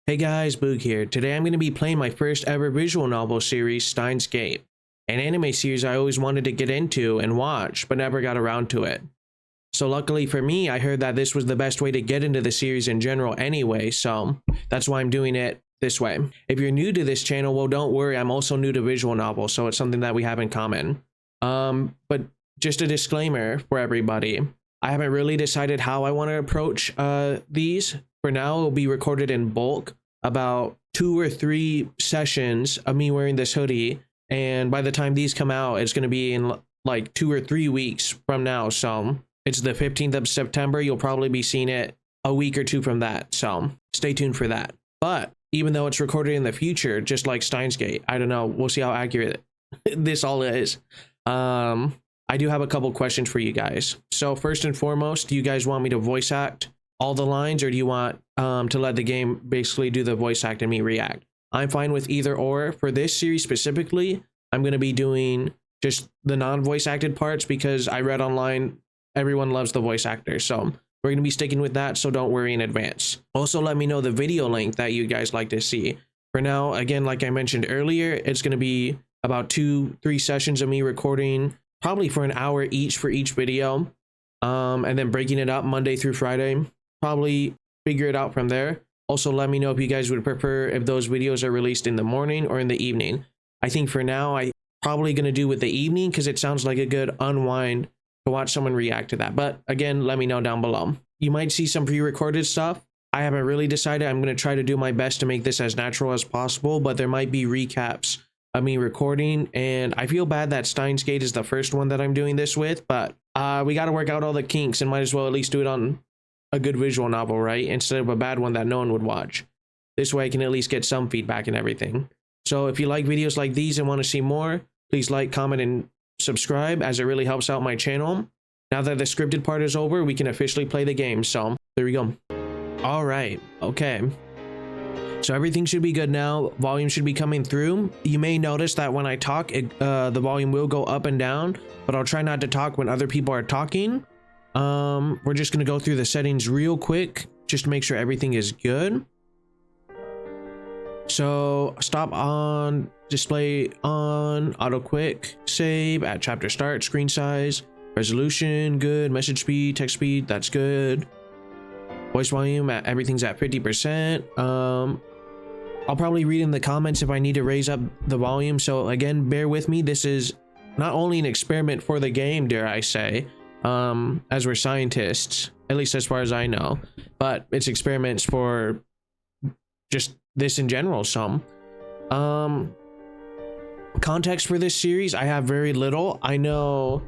Hey guys, Boog here. Today I'm going to be playing my first ever visual novel series, Steins, an anime series I always wanted to get into and watch, but never got around to it. So luckily for me, I heard that this was the best way to get into the series in general anyway, so that's why I'm doing it this way. If you're new to this channel, well, don't worry, I'm also new to visual novels, so it's something that we have in common. But just a disclaimer for everybody, I haven't really decided how I want to approach these. For now, it'll be recorded in bulk, about 2 or 3 sessions of me wearing this hoodie, and by the time these come out, it's going to be in like 2 or 3 weeks from now, so it's the 15th of September. You'll probably be seeing it a week or 2 from that, so stay tuned for that. But even though it's recorded in the future, just like Steins, I don't know, we'll see how accurate this all is. I do have a couple questions for you guys. So first and foremost, do you guys want me to voice act all the lines, or do you want to let the game basically do the voice act and me react? I'm fine with either or. For this series specifically, I'm going to be doing just the non-voice acted parts because I read online everyone loves the voice actor, so we're going to be sticking with that, so don't worry in advance. Also, let me know the video length that you guys like to see. For now, again, like I mentioned earlier, it's going to be about 2-3 sessions of me recording, probably for an hour each for each video, and then breaking it up Monday through Friday. Probably figure it out from there. Also, let me know if you guys would prefer if those videos are released in the morning or in the evening. I think for now, I'm probably going to do with the evening because it sounds like a good unwind to watch someone react to that. But again, let me know down below. You might see some pre-recorded stuff. I haven't really decided. I'm going to try to do my best to make this as natural as possible, but there might be recaps of me recording, and I feel bad that Steins is the first one that I'm doing this with, but we got to work out all the kinks and might as well at least do it on a good visual novel, right? Instead of a bad one that no one would watch. This way I can at least get some feedback and everything. So if you like videos like these and want to see more, please like, comment, and subscribe, as it really helps out my channel. Now that the scripted part is over, we can officially play the game. So there we go. All right. Okay. So everything should be good now. Volume should be coming through. You may notice that when I talk, the volume will go up and down, but I'll try not to talk when other people are talking. We're just going to go through the settings real quick just to make sure everything is good. So stop on, display on, auto quick save at chapter start, screen size, resolution good, message speed, text speed, that's good. Voice volume everything's at 50%. I'll probably read in the comments if I need to raise up the volume, so again, bear with me. This is not only an experiment for the game, dare I say, as we're scientists, at least as far as I know, but it's experiments for just this in general. Some context for this series, I have very little. I know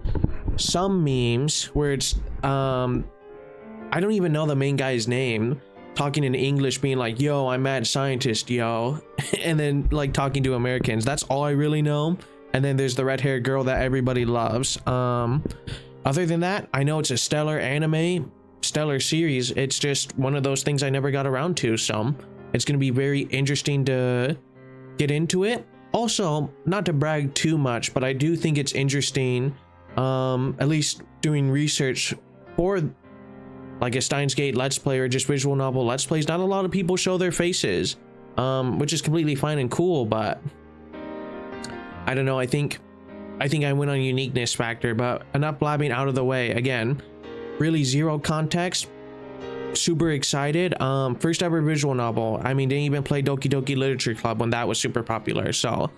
some memes where it's I don't even know the main guy's name, talking in English, being like, yo, I'm mad scientist, yo, and then like talking to Americans. That's all I really know. And then there's the red-haired girl that everybody loves. Other than that, I know it's a stellar anime, stellar series. It's just one of those things I never got around to, so it's going to be very interesting to get into it. Also, not to brag too much, but I do think it's interesting, at least doing research for like a Steins Let's Play or just visual novel Let's Plays. Not a lot of people show their faces, which is completely fine and cool, but I don't know. I think I went on uniqueness factor, but enough blabbing out of the way. Again, really zero context. Super excited. First ever visual novel. I mean, didn't even play Doki Doki Literature Club when that was super popular. So,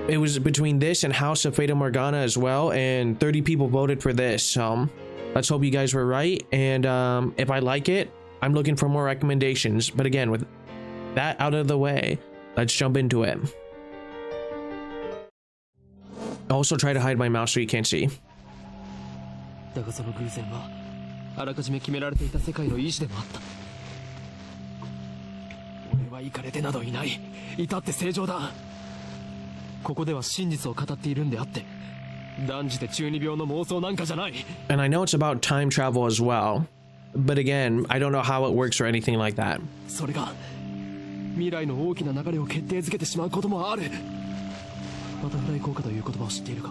it was between this and House of Fata Morgana as well, and 30 people voted for this. So, let's hope you guys were right. And if I like it, I'm looking for more recommendations. But again, with that out of the way, let's jump into it. Also try to hide my mouse so you can't see. だがその偶然はあらかじめ決められていた世界の意志でもあった。俺はイカれてなどいない。至って正常だ。ここでは真実を語っているんであって、断じて中二病の妄想なんかじゃない。And I know it's about time travel as well, but again, I don't know how it works or anything like that. それが未来の大きな流れを決定づけてしまうこともある。バタフライ効果という言葉を知っているか。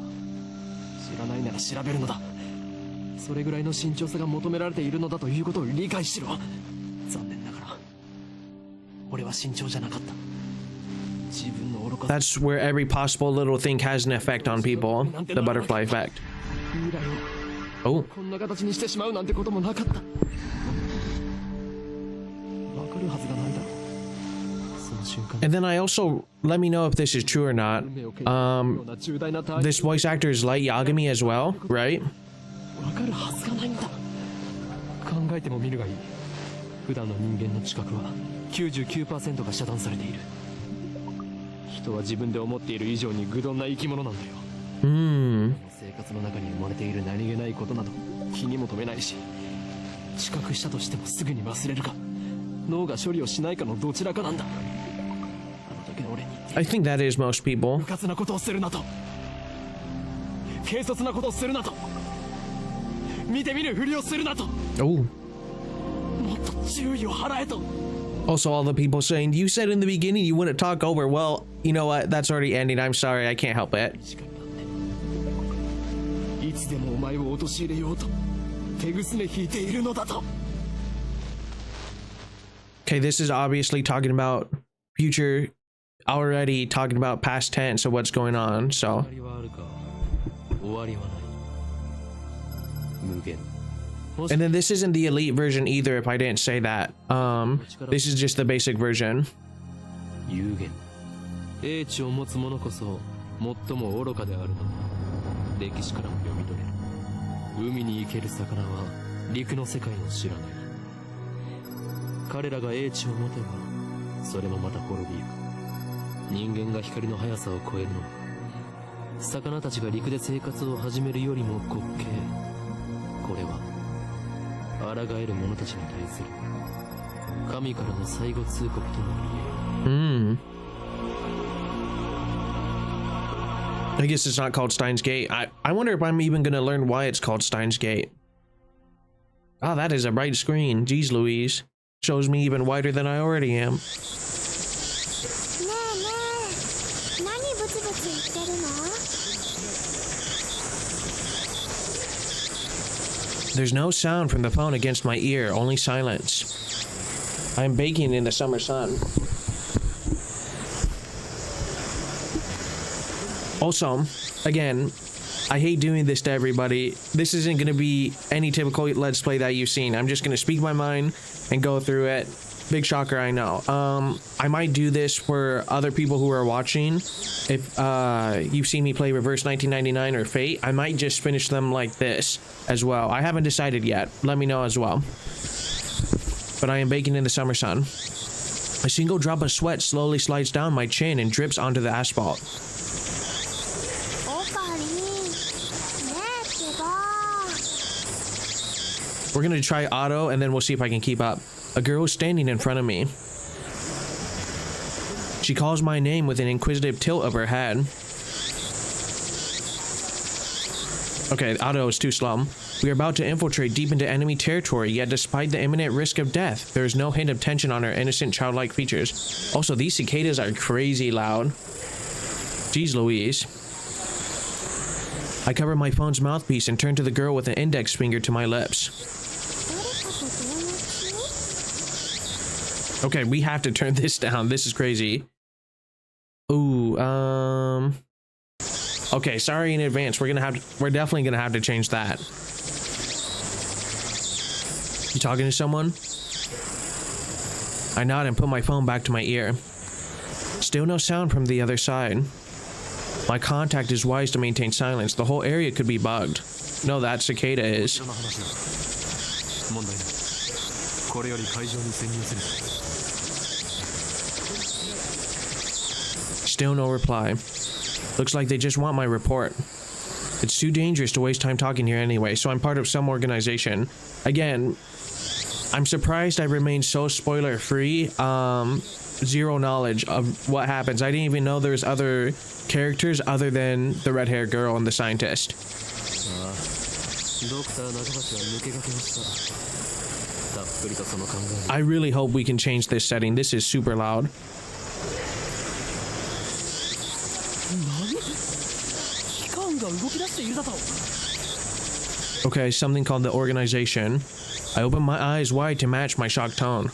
知らないなら調べるのだ。それぐらいの慎重さが求められているのだということを理解しろ。残念ながら俺は慎重じゃなかった。自分の愚かさ。 That's where every possible little thing has an effect on people. The butterfly effect. 未来を Oh. こんな形にしてしまうなんてこともなかった。わかるはずがないだろう。その瞬間 And then I also, let me know if this is true or not. 運命を決めるような重大なターン This voice actor is Light Yagami as well, right? わかるはずがないんだ。考えてもみるがいい。普段の人間の知覚は 99% が遮断されている。人は自分で思っている以上に愚鈍な生き物なんだよ。Hmm. 生活の中に埋もれている何気ないことなど気にも留めないし、知覚したとしてもすぐに忘れるか脳が処理をしないかのどちらかなんだ。あの時の俺に I think that is most people. 無活なことをするなと、軽率なことをするなと、見て見ぬふりをするなと、 Oh. もっと注意を払えと。 Also, all the people saying, you said in the beginning you wouldn't talk over. Well, you know what? That's already ending. I'm sorry. I can't help it. いつでもお前を陥れようと手ぐすね引いているのだと。 Okay, this is obviously talking about future, already talking about past tense of what's going on. So, 終わりはあるか、終わりはない。無限。 and then this isn't the elite version either. If I didn't say that, this is just the basic version. 有限。英知を持つ者こそ最も愚かであるのは歴史からも読み取れる。海に生ける魚は陸の世界を知らない。彼らが英知を持てばそれもまた滅びゆく。人間が光の速さを超えるのは魚たちが陸で生活を始めるよりも滑稽。これは抗える者たちに対する神からの最後通告とも言える。 Hmm. I guess it's not called Steins Gate. I wonder if I'm even gonna learn why it's called Steins Gate. Oh, that is a bright screen. Jeez Louise. Shows me even whiter than I already am. ねえねえ、何ブツブツ言ってるの？ There's no sound from the phone against my ear, only silence. I'm baking in the summer sun. Also, again, I hate doing this to everybody. This isn't going to be any typical Let's Play that you've seen. I'm just going to speak my mind and go through it. Big shocker, I know. I might do this for other people who are watching. If you've seen me play Reverse 1999 or Fate, I might just finish them like this as well. I haven't decided yet. Let me know as well. But I am baking in the summer sun. A single drop of sweat slowly slides down my chin and drips onto the asphalt. オカリン、ねえってば。 We're gonna try auto and then we'll see if I can keep up. A girl is standing in front of me. She calls my name with an inquisitive tilt of her head. Okay, auto is too slow. We are about to infiltrate deep into enemy territory, yet despite the imminent risk of death, there is no hint of tension on her innocent childlike features. Also, these cicadas are crazy loud. Jeez Louise. I cover my phone's mouthpiece and turn to the girl with an index finger to my lips. 誰かと電話中？ Okay, we have to turn this down. This is crazy. Ooh, okay, sorry in advance. We're definitely gonna have to change that. You talking to someone? I nod and put my phone back to my ear. Still no sound from the other side. My contact is wise to maintain silence. The whole area could be bugged. No, that cicada is. 問題ない。これより会場に潜入する。 Still no reply. Looks like they just want my report. It's too dangerous to waste time talking here anyway, so I'm part of some organization. Again, I'm surprised I remained so spoiler-free. Zero knowledge of what happens. I didn't even know there's other characters other than the red-haired girl and the scientist. ドクター中橋は抜け駆けました。たっぷりとその考え。 I really hope we can change this setting. This is super loud. 何？機関が動き出しているだと。Okay, something called the organization. I open my eyes wide to match my shocked tone.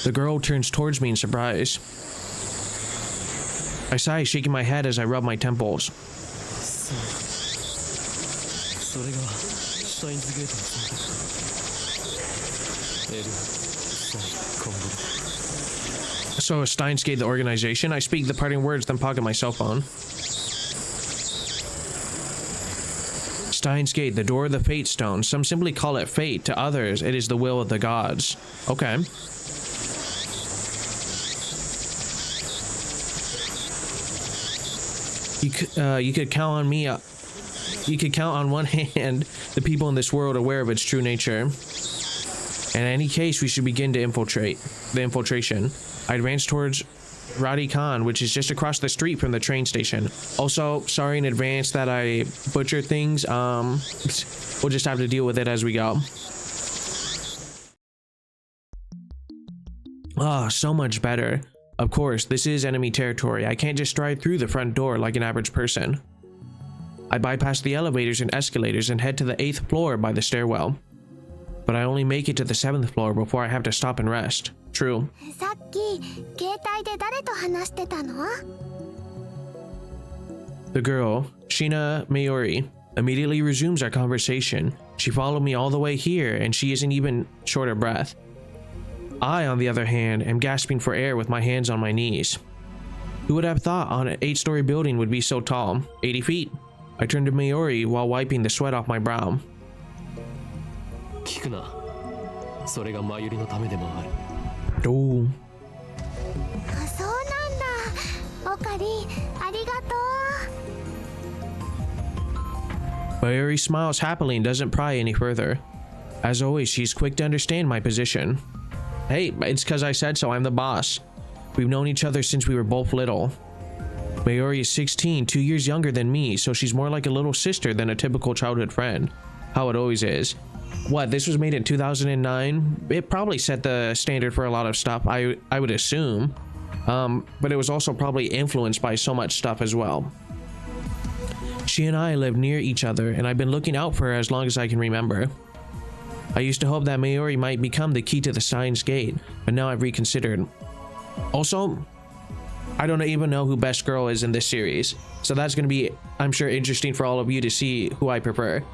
The girl turns towards me in surprise. I sigh, shaking my head as I rub my temples. それがシュタインズゲートの存在。エル、サイ、コンボ。 So Steins Gate, the organization. I speak the parting words, then pocket my cell phone. Steins Gate, the door of the fate stone. Some simply call it fate. To others, it is the will of the gods. Okay. You could count on me. You could count on one hand the people in this world aware of its true nature. In any case, we should begin to infiltrate. The infiltration. I advance towards Radhi Khan, which is just across the street from the train station. Also, sorry in advance that I butchered things. We'll just have to deal with it as we go. Ah, so much better. Of course, this is enemy territory. I can't just stride through the front door like an average person. I bypass the elevators and escalators and head to the 8th floor by the stairwell. But I only make it to the 7th floor before I have to stop and rest. True. さっき携帯で誰と話してたの？ The girl, Shina Mayuri, immediately resumes our conversation. She followed me all the way here, and she isn't even short of breath. I, on the other hand, am gasping for air with my hands on my knees. Who would have thought on an 8-story building would be so tall? 80 feet. I turn to Mayuri while wiping the sweat off my brow. 聞くな。それがマユリのためでもある。Oh. そうなんだ。オカリ、ありがとう。 Mayuri smiles happily and doesn't pry any further. As always, she's quick to understand my position. Hey, it's because I said so. I'm the boss. We've known each other since we were both little. Mayuri is 16, 2 years younger than me, so she's more like a little sister than a typical childhood friend. How it always is. What, this was made in 2009? It probably set the standard for a lot of stuff, I would assume. But it was also probably influenced by so much stuff as well. She and I live near each other, and I've been looking out for her as long as I can remember. I used to hope that Mayuri might become the key to the Steins Gate, but now I've reconsidered. Also, I don't even know who Best Girl is in this series, so that's going to be, I'm sure, interesting for all of you to see who I prefer.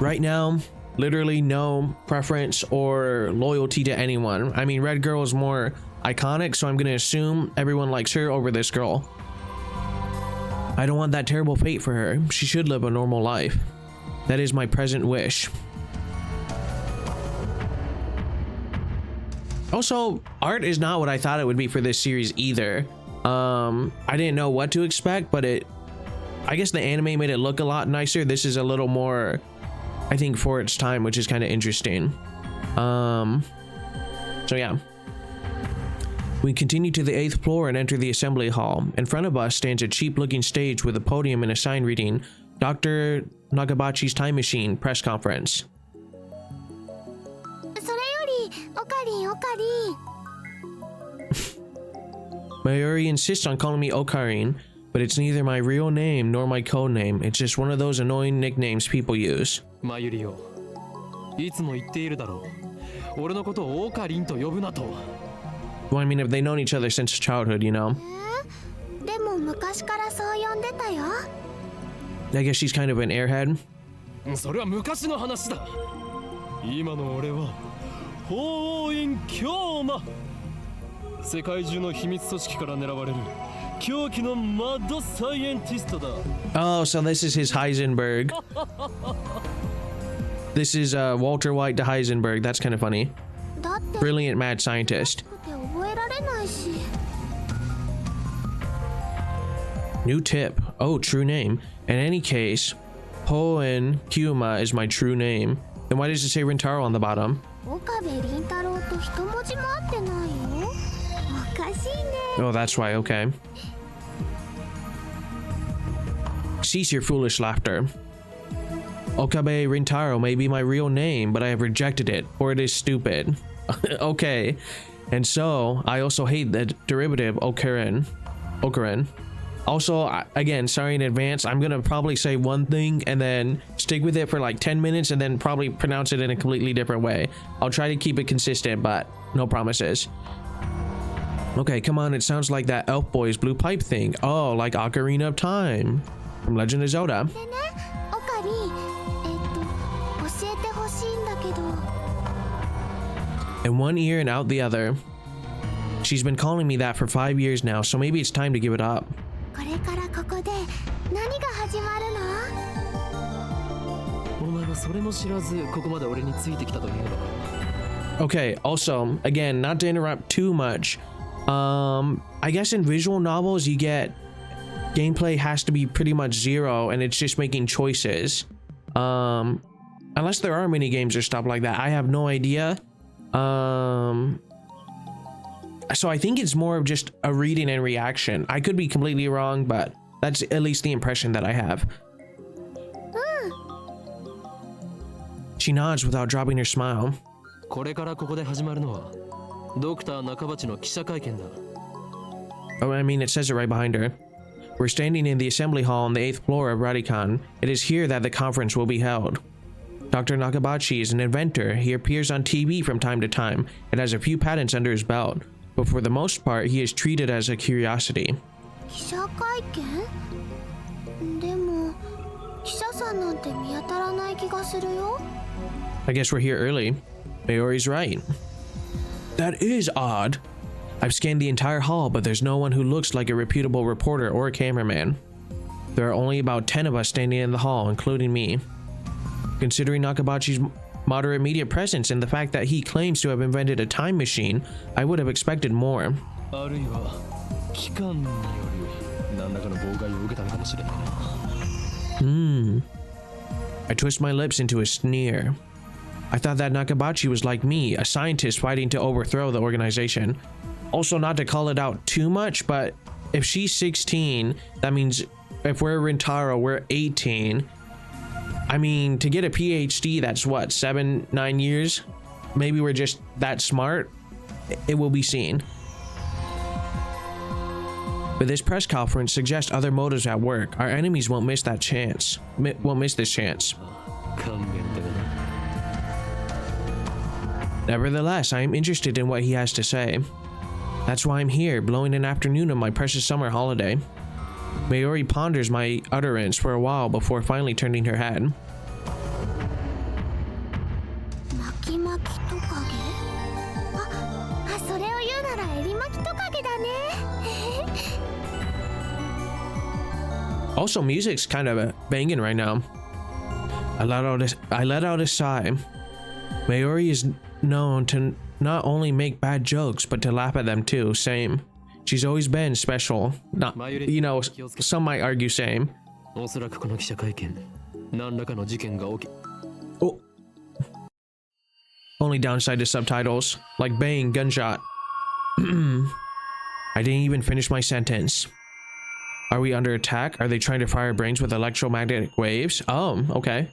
Right now, literally no preference or loyalty to anyone. I mean, Red Girl is more iconic, so I'm going to assume everyone likes her over this girl. I don't want that terrible fate for her. She should live a normal life. That is my present wish. Also, art is not what I thought it would be for this series either. I didn't know what to expect, but I guess the anime made it look a lot nicer. This is a little more, I think, for its time, which is kind of interesting. So yeah. We continue to the 8th floor and enter the assembly hall. In front of us stands a cheap-looking stage with a podium and a sign reading, Dr. Nagabachi's Time Machine Press Conference. それより、オカリン、オカリン。 Mayuri insists on calling me Okarin, but it's neither my real name nor my code name. It's just one of those annoying nicknames people use. マユリよ。いつも言っているだろう。俺のことをオカリンと呼ぶなと。Well, I mean, if they've known each other since childhood, you know. でも昔からそう呼んでたよ。 I guess she's kind of an airhead. それは昔の話だ。今の俺は法院教魔。世界中の秘密組織から狙われる狂気のマッドサイエンティストだ。Oh, so this is his Heisenberg. This is Walter White to Heisenberg. That's kind of funny. だって Brilliant mad scientist. 覚えられないし。 New tip. Oh, true name. In any case, Hoen Kyuma is my true name. Then why does it say Rintaro on the bottom? 岡部倫太郎と一文字も合ってないよ。おかしいね。 Oh, that's why. Okay. Cease your foolish laughter. Okabe Rintaro may be my real name, but I have rejected it, for it is stupid. Okay. And so, I also hate the derivative Okarin. Also, again, sorry in advance, I'm gonna probably say one thing and then stick with it for like 10 minutes and then probably pronounce it in a completely different way. I'll try to keep it consistent, but no promises. Okay, come on, it sounds like that Elf Boy's blue pipe thing. Oh, like Ocarina of Time from Legend of Zelda. でね、オカリ教えてほしいんだけど。 In one ear and out the other. She's been calling me that for 5 years now, so maybe it's time to give it up. これからここで何が始まるの？お前はそれも知らずここまで俺についてきたというのか。 Okay, also, again, not to interrupt too much. I guess in visual novels you get gameplay has to be pretty much zero and it's just making choices. Unless there are mini games or stuff like that. I have no idea. So I think it's more of just a reading and reaction. I could be completely wrong, but that's at least the impression that I have. She nods without dropping her smile. これからここで始まるのはドクター中鉢の記者会見だ。 Oh, I mean, it says it right behind her. We're standing in the assembly hall on the 8th floor of Radicon. It is here that the conference will be held. Dr. Nakabachi is an inventor. He appears on TV from time to time and has a few patents under his belt. But for the most part, he is treated as a curiosity. 記者会見？でも記者さんなんて見当たらない気がするよ。 I guess we're here early. Mayori's right. That is odd. I've scanned the entire hall, but there's no one who looks like a reputable reporter or a cameraman. There are only about 10 of us standing in the hall, including me. Considering Nakabachi's moderate media presence and the fact that he claims to have invented a time machine, I would have expected more. あるいは機関により何らかの妨害を受けたのかもしれないな。 I twist my lips into a sneer. I thought that Nakabachi was like me, a scientist fighting to overthrow the organization. Also, not to call it out too much, but if she's 16, that means if we're Rintaro, we're 18. I mean, to get a PhD, that's what, 7-9 years? Maybe we're just that smart? It will be seen. But this press conference suggests other motives at work. Our enemies won't miss that chance. Won't miss this chance. 勘弁だよな。 Nevertheless, I am interested in what he has to say. That's why I'm here, blowing an afternoon of my precious summer holiday. Mayori ponders my utterance for a while before finally turning her head. 巻き巻きトカゲ？それを言うならエリ巻きトカゲだね。 Also, music's kind of banging right now. I let out a sigh. Mayori is known to not only make bad jokes, but to laugh at them too. Same. She's always been special. Not, you know, some might argue same. おそらくこの記者会見、何らかの事件が起き。 Oh. Only downside to subtitles. Like bang, gunshot. I didn't even finish my sentence. Are we under attack? Are they trying to fire brains with electromagnetic waves? Oh, okay.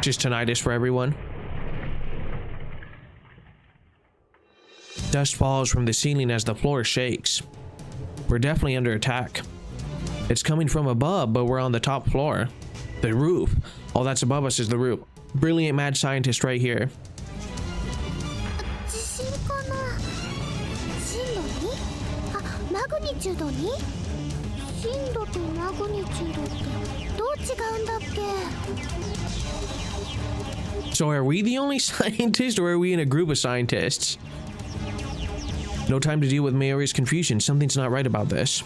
Just tinnitus for everyone. Dust falls from the ceiling as the floor shakes. We're definitely under attack. It's coming from above, but we're on the top floor. The roof. All that's above us is the roof. Brilliant mad scientist right here. 地震かな？震度に？マグニチュードに？震度とマグニチュードってどう違うんだっけ？ So are we the only scientist, or are we in a group of scientists? No time to deal with Mayori's confusion. Something's not right about this.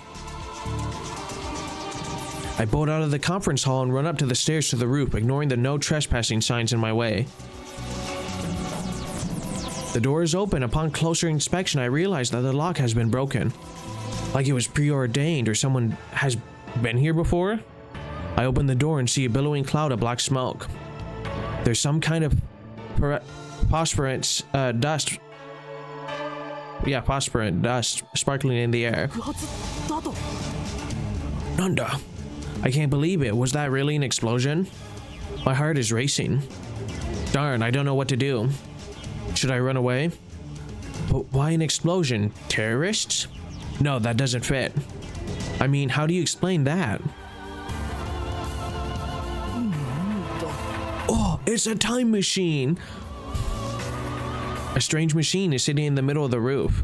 I bolt out of the conference hall and run up to the stairs to the roof, ignoring the no trespassing signs in my way. The door is open. Upon closer inspection, I realize that the lock has been broken. Like it was preordained or someone has been here before. I open the door and see a billowing cloud of black smoke. There's some kind of phosphorant dust. Yeah, phosphorant dust sparkling in the air. Nanda, I can't believe it. Was that really an explosion? My heart is racing. Darn, I don't know what to do. Should I run away? But why an explosion? Terrorists? No, that doesn't fit. I mean, how do you explain that? Oh, it's a time machine. A strange machine is sitting in the middle of the roof.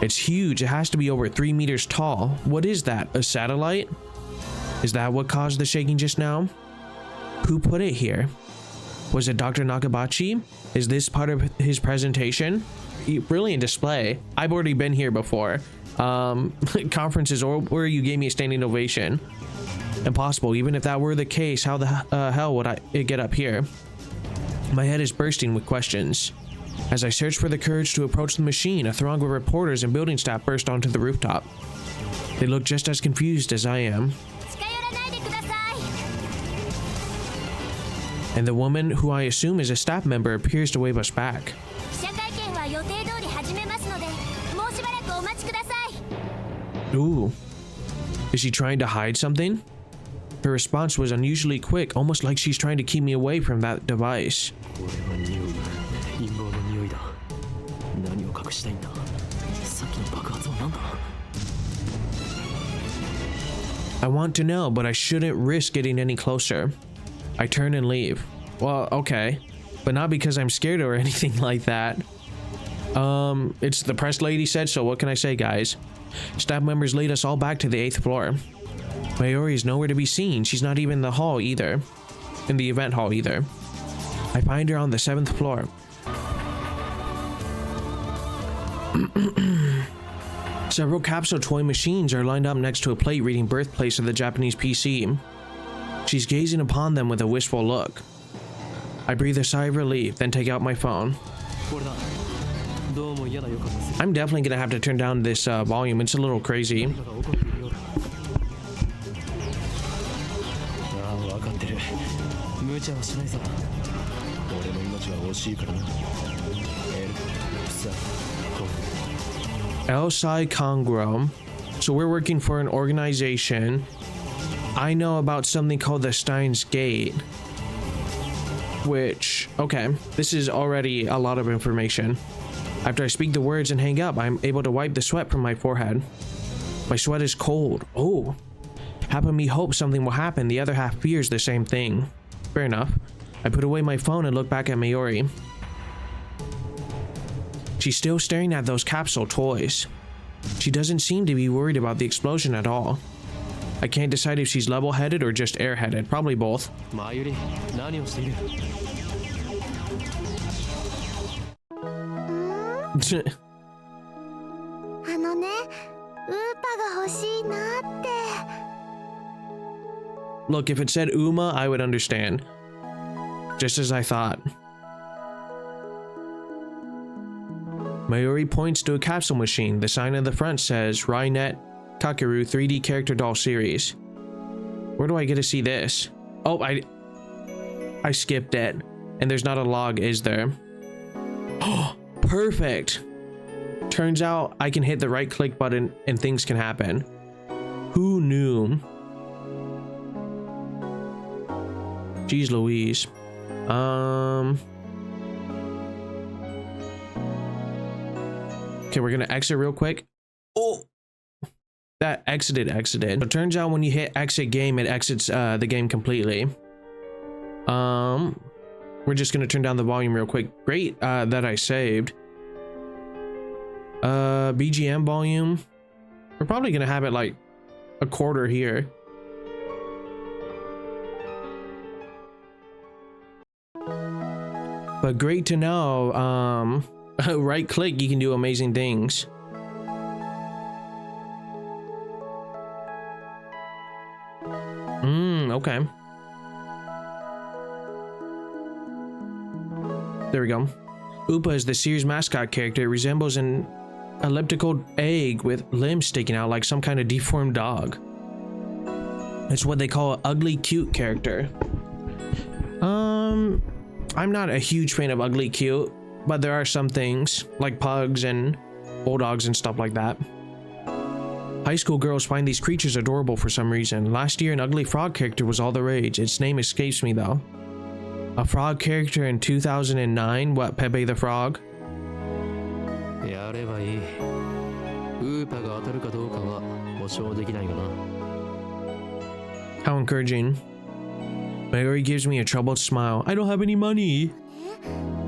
It's huge. It has to be over 3 meters tall. What is that? A satellite? Is that what caused the shaking just now? Who put it here? Was it Dr. Nakabachi? Is this part of his presentation? Brilliant display. I've already been here before. Conferences or where you gave me a standing ovation. Impossible. Even if that were the case, how the hell would I get up here? My head is bursting with questions. As I search for the courage to approach the machine, a throng of reporters and building staff burst onto the rooftop. They look just as confused as I am. And the woman, who I assume is a staff member, appears to wave us back. Ooh. Is she trying to hide something? Her response was unusually quick, almost like she's trying to keep me away from that device. I want to know, but I shouldn't risk getting any closer. I turn and leave. Well, okay. But not because I'm scared or anything like that. It's the press lady said so. What can I say, guys? Staff members lead us all back to the 8th floor. Mayuri is nowhere to be seen. She's not even in the hall either. In the event hall either. I find her on the 7th floor. Several capsule toy machines are lined up next to a plate reading birthplace of the Japanese PC. She's gazing upon them with a wistful look. I breathe a sigh of relief, then take out my phone. I'm definitely gonna have to turn down this volume. It's a little crazy. El Sai Congro. So we're working for an organization. I know about something called the Steins Gate. Which, okay, this is already a lot of information. After I speak the words and hang up, I'm able to wipe the sweat from my forehead. My sweat is cold. Oh. Half of me hopes something will happen. The other half fears the same thing. Fair enough. I put away my phone and look back at Mayuri. She's still staring at those capsule toys. She doesn't seem to be worried about the explosion at all. I can't decide if she's level-headed or just airheaded. Probably both. Mayuri, Look, if it said Uma, I would understand. Just as I thought. Mayuri points to a capsule machine. The sign on the front says Rainet Kakeru 3D character doll series. Where do I get to see this? Oh, I skipped it. And there's not a log, is there? Oh, perfect. Turns out I can hit the right click button and things can happen. Who knew? Jeez Louise. Okay, we're gonna exit real quick. Oh, that exited. It turns out when you hit exit game, it exits the game completely. We're just gonna turn down the volume real quick. Great that I saved. BGM volume. We're probably gonna have it like a quarter here. But great to know. Right click, you can do amazing things. Okay. There we go. Upa is the series mascot character. It resembles an elliptical egg with limbs sticking out like some kind of deformed dog. It's what they call an ugly cute character. I'm not a huge fan of ugly cute, but there are some things like pugs and bulldogs and stuff like that. High school girls find these creatures adorable for some reason. Last year, an ugly frog character was all the rage. Its name escapes me though. A frog character in 2009? What, Pepe the Frog? 保証できないがな。 How encouraging. Mayuri gives me a troubled smile. I don't have any money.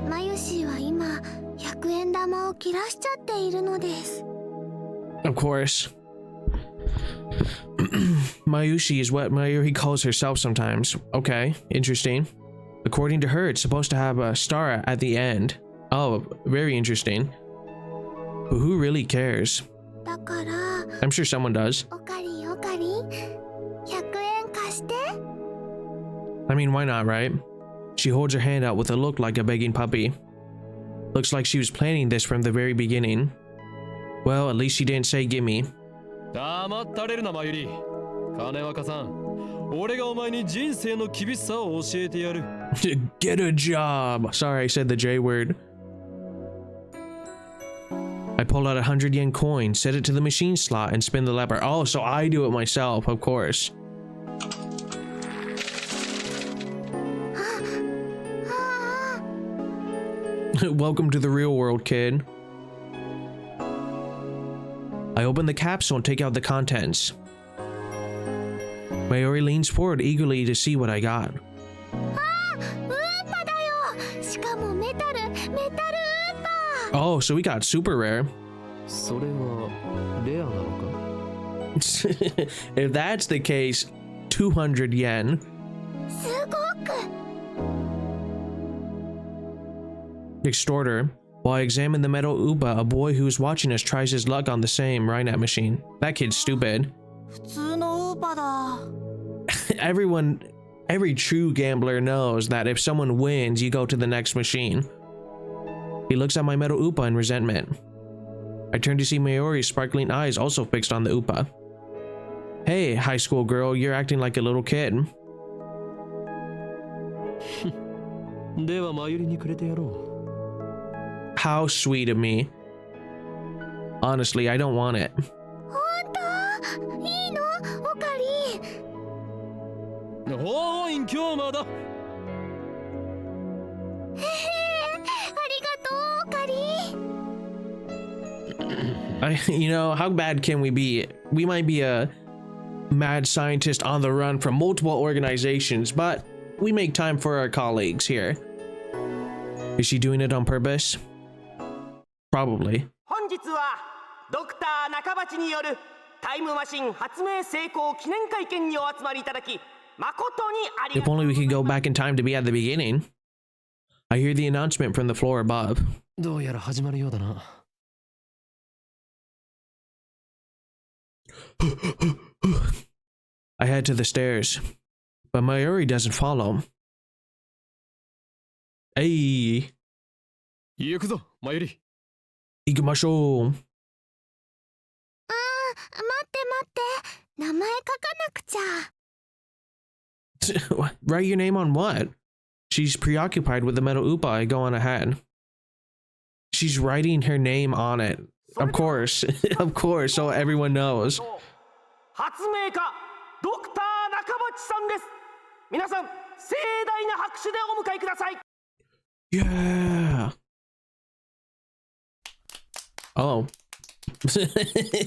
マユシーは今100円玉を切らしちゃっているのです。 Of course. Mayushi is what Mayuri calls herself sometimes. Okay, interesting. According to her, it's supposed to have a star at the end. Oh, very interesting. But who really cares? だから I'm sure someone does. おかりんおかりん、100円貸して。 I mean, why not, right? She holds her hand out with a look like a begging puppy. Looks like she was planning this from the very beginning. Well, at least she didn't say gimme. 黙ったれるな、マユリ。金若さん、俺がお前に人生の厳しさを教えてやる。Get a job. Sorry, I said the J word. I pull out a 100 yen coin, set it to the machine slot, and spin the lever. Oh, so I do it myself, of course. Welcome to the real world, kid. I open the capsule and take out the contents. Mayuri leans forward eagerly to see what I got. ウーパだよ。しかもメタルウーパ。 Oh, so we got super rare. それはレアなのか？ If that's the case, 200 yen. すごく。 Extorter. While I examine the metal Upa, a boy who's watching us tries his luck on the same Rhinet machine. That kid's stupid. 普通のウーパだ。 Every true gambler knows that if someone wins, you go to the next machine. He looks at my metal Upa in resentment. I turn to see Mayuri's sparkling eyes also fixed on the Upa. Hey, high school girl, you're acting like a little kid. ではマユリにくれてやろう。 How sweet of me. Honestly, I don't want it. 本当？いいの？おかりん。おーい、今日まだ。へへ、ありがとう、おかりん。 You know, how bad can we be? We might be a mad scientist on the run from multiple organizations, but we make time for our colleagues here. Is she doing it on purpose? Probably. 本日はドクター中鉢によるタイムマシン発明成功記念会見にお集まりいただき誠にありが If とう only we could go back in time to be at the beginning. I hear the announcement from the floor above. どうやら始まるようだな。 I head to the stairs, but Mayuri doesn't follow. Hey, 行くぞ、マユリ。 ikimasho. 待って待って、名前書かなくちゃ。 Write your name on what? She's preoccupied with the metal Upa. I go on ahead. She's writing her name on it. Of course. Of course, so everyone knows. 発明家ドクター中鉢さんです。皆さん盛大な拍手でお迎えください。 Yeah. Oh.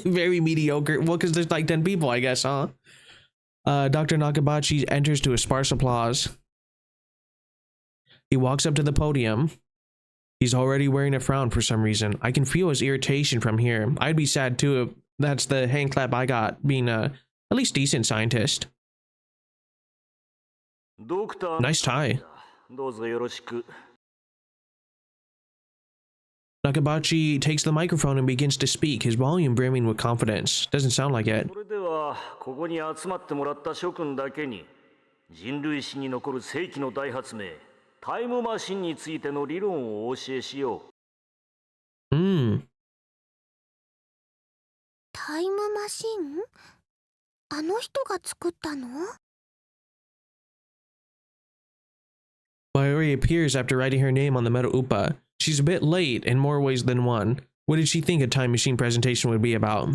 Very mediocre. Well, because there's like 10 people, I guess, huh? Dr. Nakabachi enters to a sparse applause. He walks up to the podium. He's already wearing a frown for some reason. I can feel his irritation from here. I'd be sad too if that's the hand clap I got, being a at least decent scientist. Nice tie. どうぞよろしく。 Nakabachi takes the microphone and begins to speak, his volume brimming with confidence. Doesn't sound like it. それではここに集まってもらった諸君だけに人類史に残る世紀の大発明タイムマシンについての理論をお教えしよう。タイムマシン？あの人が作ったの？ Mayuri appears after writing her name on the metal Upa. She's a bit late in more ways than one. What did she think a time machine presentation would be about?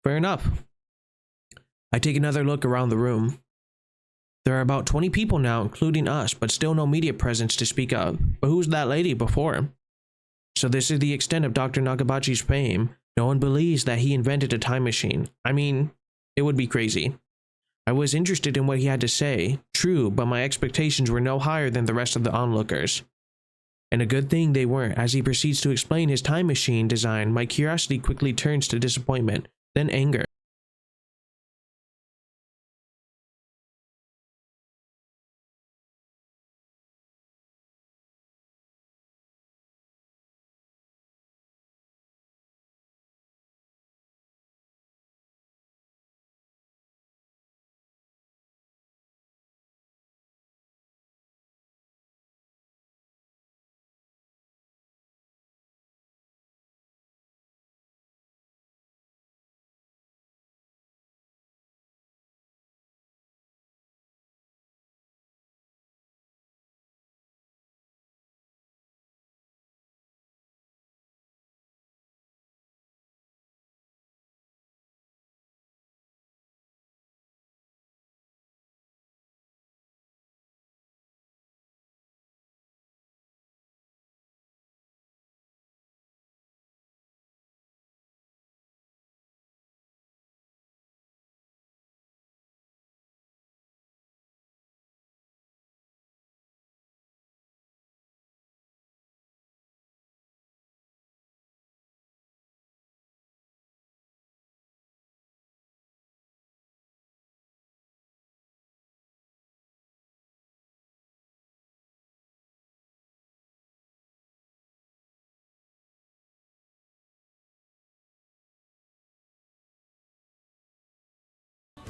Fair enough. I take another look around the room. There are about 20 people now, including us, but still no media presence to speak of. But who's that lady before? So this is the extent of Dr. Nakabachi's fame. No one believes that he invented a time machine. I mean, it would be crazy. I was interested in what he had to say, true, but my expectations were no higher than the rest of the onlookers. And a good thing they weren't. As he proceeds to explain his time machine design, my curiosity quickly turns to disappointment, then anger.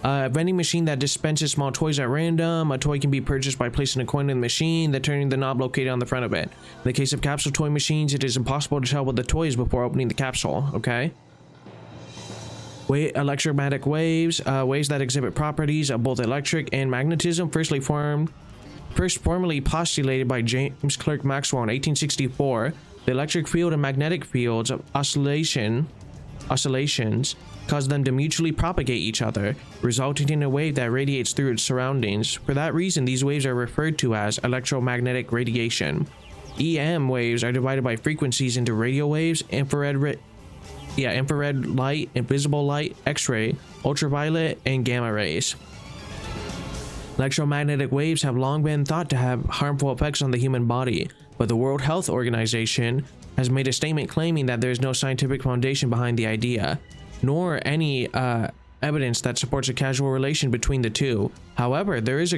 A vending machine that dispenses small toys at random. A toy can be purchased by placing a coin in the machine, then turning the knob located on the front of it. In the case of capsule toy machines, it is impossible to tell what the toy is before opening the capsule, okay? Electromagnetic waves, waves that exhibit properties of both electric and magnetism, first formally postulated by James Clerk Maxwell in 1864. The electric field and magnetic fields of oscillations cause them to mutually propagate each other, resulting in a wave that radiates through its surroundings. For that reason, these waves are referred to as electromagnetic radiation. EM waves are divided by frequencies into radio waves, infrared light, invisible light, X-ray, ultraviolet, and gamma rays. Electromagnetic waves have long been thought to have harmful effects on the human body, but the World Health Organization has made a statement claiming that there is no scientific foundation behind the idea, nor any evidence that supports a causal relation between the two. However, there is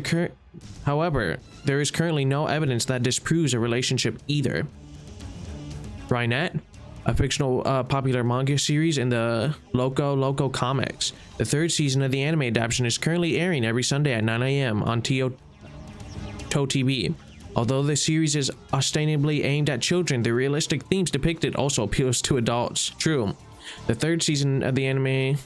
currently no evidence that disproves a relationship either. Rainet, a fictional popular manga series in the Loco comics. The third season of the anime adaptation is currently airing every Sunday at 9 AM on To TV. Although the series is ostensibly aimed at children, the realistic themes depicted also appeals to adults. True. The third season of the anime...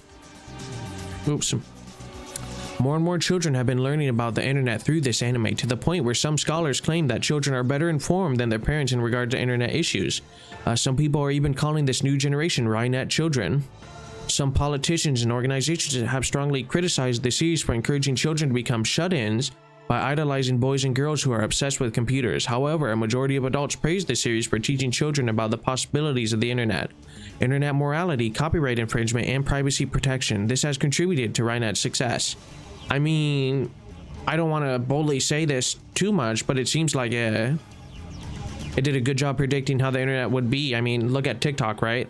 More and more children have been learning about the internet through this anime, to the point where some scholars claim that children are better informed than their parents in regard to internet issues. Some people are even calling this new generation Rainet children. Some politicians and organizations have strongly criticized the series for encouraging children to become shut-ins by idolizing boys and girls who are obsessed with computers. However, a majority of adults praise the series for teaching children about the possibilities of the internet morality, copyright infringement, and privacy protection. This has contributed to Rainet's success. I mean, I don't want to boldly say this too much, but it seems like it did a good job predicting how the internet would be. I mean, look at TikTok, right?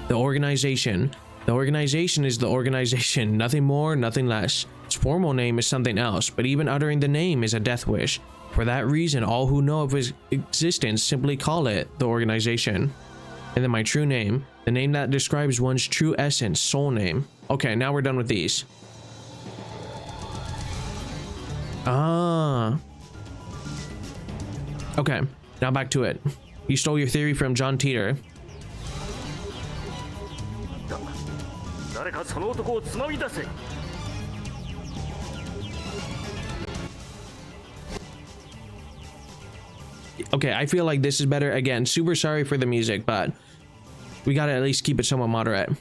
The organization. The organization is the organization, nothing more, nothing less. Its formal name is something else, but even uttering the name is a death wish. For that reason, all who know of its existence simply call it the organization. And then my true name, the name that describes one's true essence, soul name. Okay, now we're done with these. Okay, now back to it. You stole your theory from John Teeter. Okay, I feel like this is better. Again, super sorry for the music, but we gotta at least keep it somewhat moderate.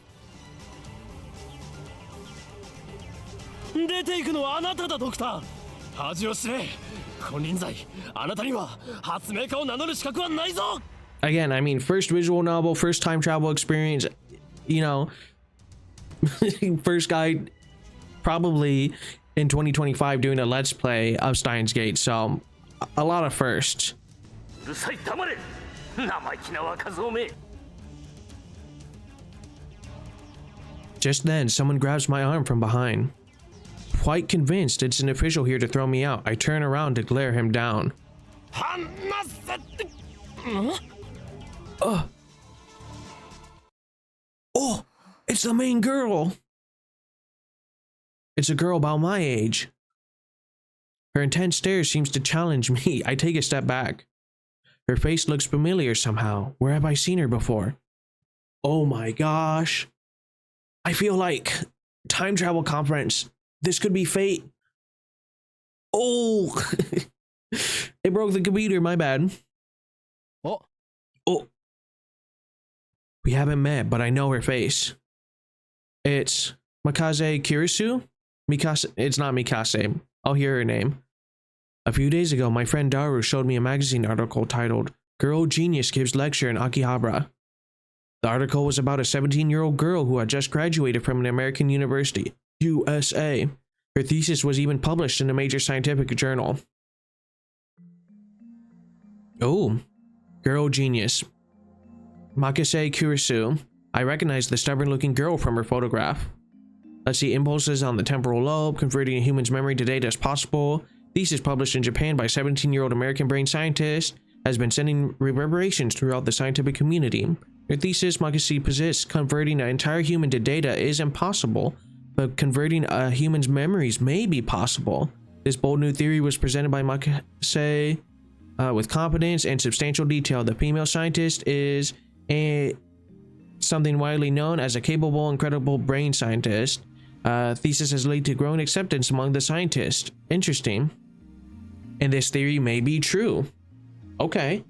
出ていくのはあなただ、ドクター。恥を知れ。金輪際、あなたには発明家を名乗る資格はないぞ。Again, I mean, first visual novel, first time travel experience, you know, first guy probably in 2025 doing a let's play of Steins Gate, so a lot of firsts. うるさい黙れ生意気な若造め Just then, someone grabs my arm from behind. Quite convinced it's an official here to throw me out, I turn around to glare him down. Oh, it's the main girl. It's a girl about my age. Her intense stare seems to challenge me. I take a step back. Her face looks familiar somehow. Where have I seen her before? Oh my gosh. I feel like time travel conference. This could be fate. Oh, it broke the computer. My bad. Oh. Oh. We haven't met, but I know her face. It's Mikase Kirisu? Mikase. It's not Mikase. I'll hear her name. A few days ago, my friend Daru showed me a magazine article titled Girl Genius Gives Lecture in Akihabara. The article was about a 17-year-old girl who had just graduated from an American university, USA. Her thesis was even published in a major scientific journal. Oh, Girl Genius. Makase Kurisu. I recognize the stubborn-looking girl from her photograph. Let's see, impulses on the temporal lobe, converting a human's memory to data as possible. Thesis published in Japan by 17-year-old American brain scientist has been sending reverberations throughout the scientific community. Her thesis, Makase posits, converting an entire human to data is impossible, but converting a human's memories may be possible. This bold new theory was presented by Makase with confidence and substantial detail. The female scientist is something widely known as a capable and credible brain scientist. Thesis has led to growing acceptance among the scientists. Interesting. And this theory may be true. Okay.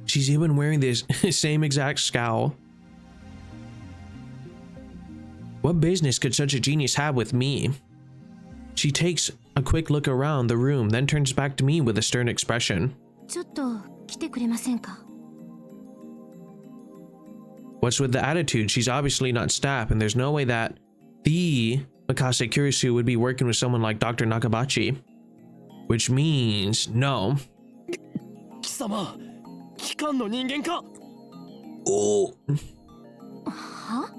She's even wearing this same exact scowl. What business could such a genius have with me? She takes a quick look around the room, then turns back to me with a stern expression. ちょっと来てくれませんか? What's with the attitude? She's obviously not staff, and there's no way that the Mikase Kurisu would be working with someone like Dr. Nakabachi. Which means no. 貴様、機関の人間か? Oh. は?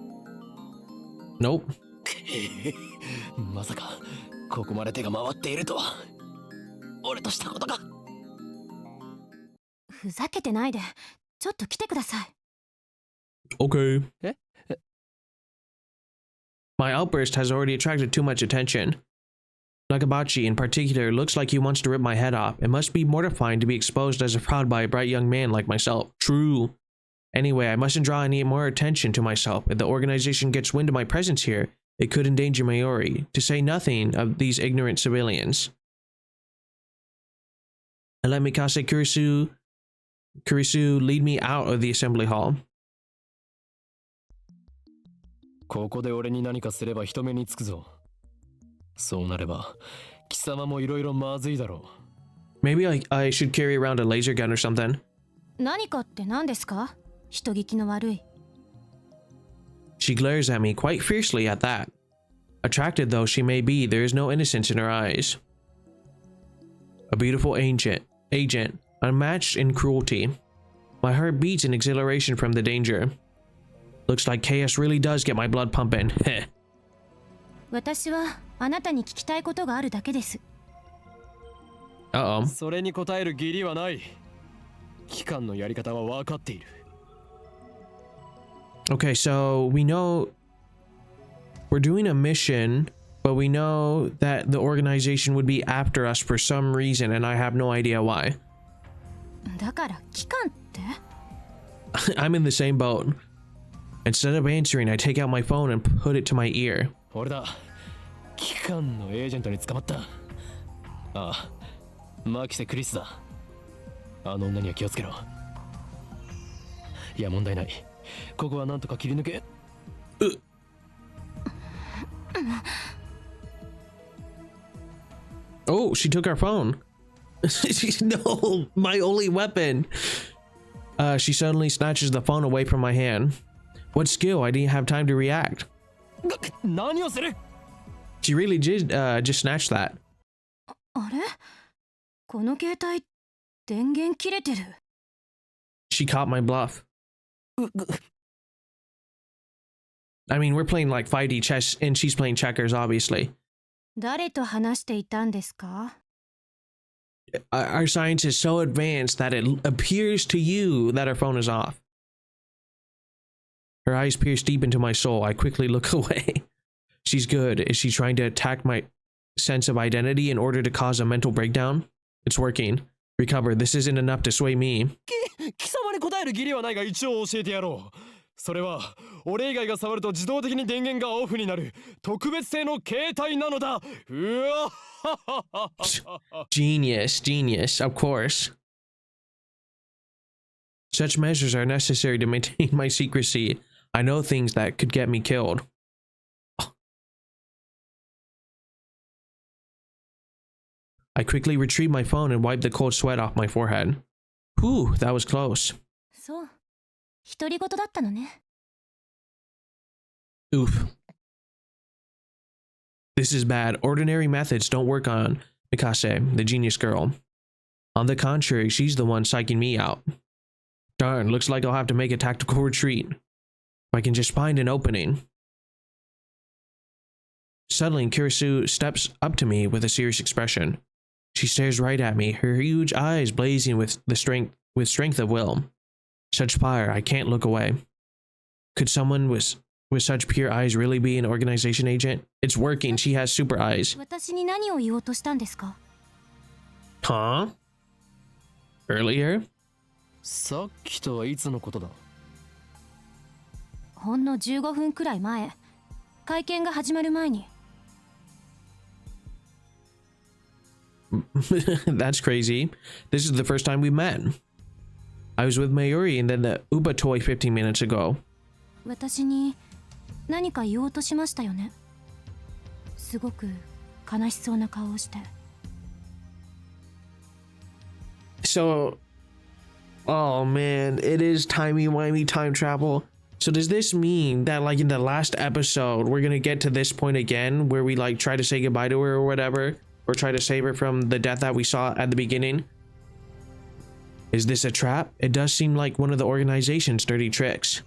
Nope. まさかここまで手が回っているとは。俺としたことか。ふざけてないで、ちょっと来てください。Okay. え? My outburst has already attracted too much attention. Nakabachi, in particular, looks like he wants to rip my head off. It must be mortifying to be exposed as a fraud by a bright young man like myself. True. Anyway, I mustn't draw any more attention to myself. If the organization gets wind of my presence here, it could endanger Mayuri, to say nothing of these ignorant civilians. And let Mikase Kurisu lead me out of the assembly hall. ここで俺に何かすれば人目につくぞ。そうなれば、貴様もいろいろまずいだろう。Maybe I should carry around a laser gun or something. 何かって何ですか? 人聞きの悪い。 She glares at me quite fiercely at that. Attracted though she may be, there is no innocence in her eyes. A beautiful agent, unmatched in cruelty. My heart beats in exhilaration from the danger. Looks like chaos really does get my blood pumping. 私はあなたに聞きたいことがあるだけです。Uh-oh. それに答える義理はない。機関のやり方は分かっている。Okay, so we know we're doing a mission, but we know that the organization would be after us for some reason, and I have no idea why. だから機関って? I'm in the same boat. Instead of answering, I take out my phone and put it to my ear. 俺だ。機関のエージェントに捕まった。ああ、マキセ・クリスだ。あの女には気をつけろ。いや、問題ない。ここはなんとか切り抜け。Oh, she took our phone. No, my only weapon. She suddenly snatches the phone away from my hand. What skill? I didn't have time to react. 何をする She really did just snatch that. あれこの携帯電源切れてる。 She caught my bluff. I mean, we're playing like 5D chess and she's playing checkers, obviously. 誰と話していたんですか？ Our science is so advanced that it appears to you that our phone is off. Her eyes pierce deep into my soul. I quickly look away. She's good. Is she trying to attack my sense of identity in order to cause a mental breakdown? It's working. Recover. This isn't enough to sway me. 貴様に答える義理はないが一応教えてやろう。それは俺以外が触ると自動的に電源がオフになる特別製の携帯なのだ。うわ Genius, genius, of course. Such measures are necessary to maintain my secrecy. I know things that could get me killed. I quickly retrieved my phone and wiped the cold sweat off my forehead. Whew, that was close. そう。独り言だったのね。 Oof. This is bad. Ordinary methods don't work on Mikase, the genius girl. On the contrary, she's the one psyching me out. Darn, looks like I'll have to make a tactical retreat. If I can just find an opening. Suddenly, Kirisu steps up to me with a serious expression. She stares right at me, her huge eyes blazing with strength of will. Such fire, I can't look away. Could someone with such pure eyes really be an organization agent? It's working. She has super eyes. 私に何を言おうとしたんですか？ Huh? Earlier? さっきとはいつのことだ？ほんの15分くらい前、会見が始まる前に。That's crazy. This is the first time we met. I was with Mayuri and then the Uba toy 15 minutes ago. 私に何か言おうとしましたよね。すごく悲しそうな顔をして。 So, oh man, it is timey-wimey time travel. So does this mean that like in the last episode, we're gonna get to this point again where we like try to say goodbye to her or whatever? Or try to save her from the death that we saw at the beginning? Is this a trap? It does seem like one of the organization's dirty tricks.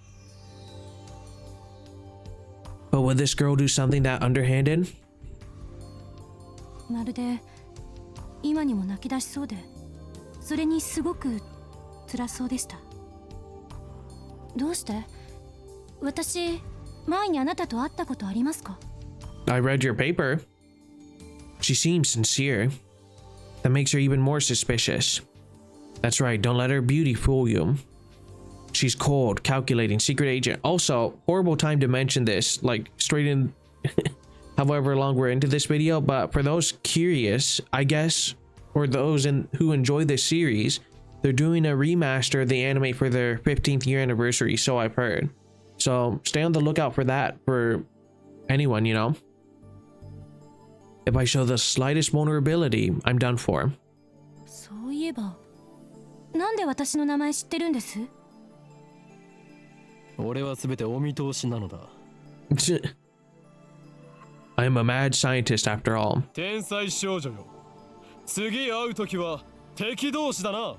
But would this girl do something that underhanded? まるで今にも泣き出しそうで、それにすごく辛そうでした。どうして？私、前にあなたと会ったことありますか？ I read your paper. She seems sincere. That makes her even more suspicious. That's right, don't let her beauty fool you. She's cold, calculating, secret agent. Also, horrible time to mention this, like straight in however long we're into this video, but for those curious, I guess, or those who enjoy this series, they're doing a remaster of the anime for their 15th year anniversary, so I've heard. So stay on the lookout for that for anyone, you know? If I show the slightest vulnerability, I'm done for. そういえば、なんで私の名前知ってるんです？俺はすべてお見通しなのだ。I am a mad scientist after all. 天才少女よ。次会うときは敵同士だな。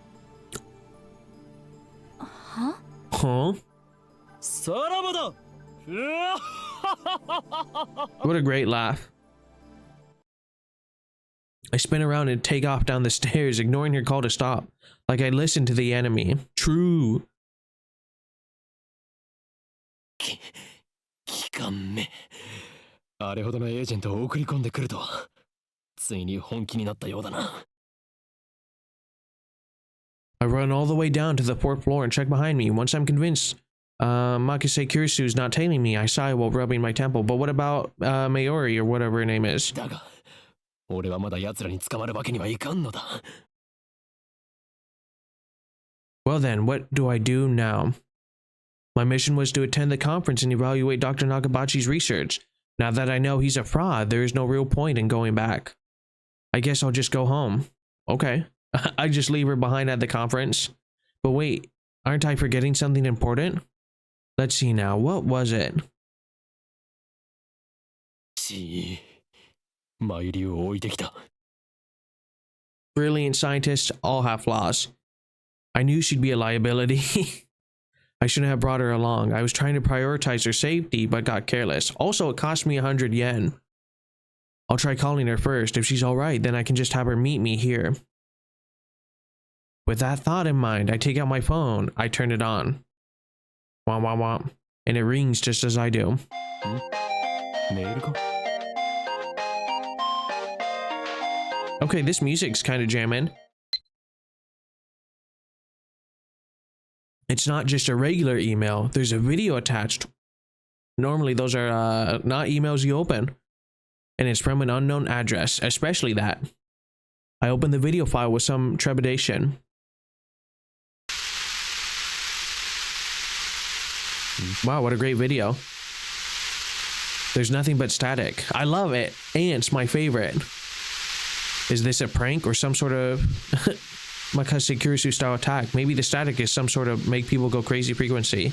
は？ Huh? さらばだ。うわ What a great laugh. I spin around and take off down the stairs, ignoring her call to stop. Like I listened to the enemy. True. 機関目。あれほどのエージェントを送り込んでくるとは。ついに本気になったようだな。I run all the way down to the fourth floor and check behind me. Once I'm convinced Makise Kurisu is not tailing me, I sigh while rubbing my temple. But what about Mayuri or whatever her name is? だが、俺はまだ奴らに捕まるわけにはいかんのだ。Well then, what do I do now? My mission was to attend the conference and evaluate Dr. Nakabachi's research. Now that I know he's a fraud, there is no real point in going back. I guess I'll just go home. Okay. I just leave her behind at the conference. But wait, aren't I forgetting something important? Let's see now. What was it? ちマユリを置いてきた。 Brilliant scientists all have flaws. I knew she'd be a liability. I shouldn't have brought her along. I was trying to prioritize her safety, but got careless. Also, it cost me 100 yen. I'll try calling her first. If she's alright, then I can just have her meet me here. With that thought in mind, I take out my phone. I turn it on. Womp womp womp. And it rings just as I do. メールか Okay, this music's kind of jamming. It's not just a regular email. There's a video attached. Normally, those are not emails you open. And it's from an unknown address, especially that. I open the video file with some trepidation. Wow, what a great video. There's nothing but static. I love it. Ants, my favorite. Is this a prank or some sort of Makase Kurisu style attack? Maybe the static is some sort of make people go crazy frequency.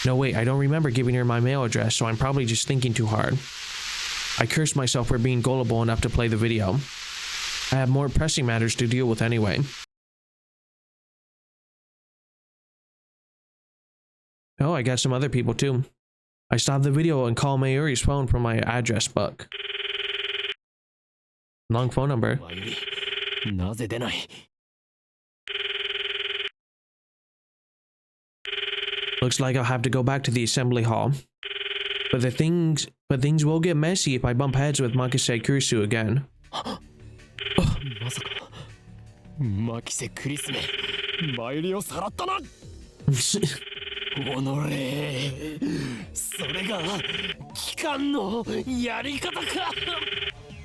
No, wait, I don't remember giving her my mail address, so I'm probably just thinking too hard. I curse myself for being gullible enough to play the video. I have more pressing matters to deal with anyway. Oh, I got some other people too. I stop the video and call Mayuri's phone from my address book. Long phone number. マユリなぜ出ない Looks like I'll have to go back to the assembly hall. But things will get messy if I bump heads with Makise Kurisu again. まさかマキセクリスメマユリをさらったなおのれそれが機関のやり方か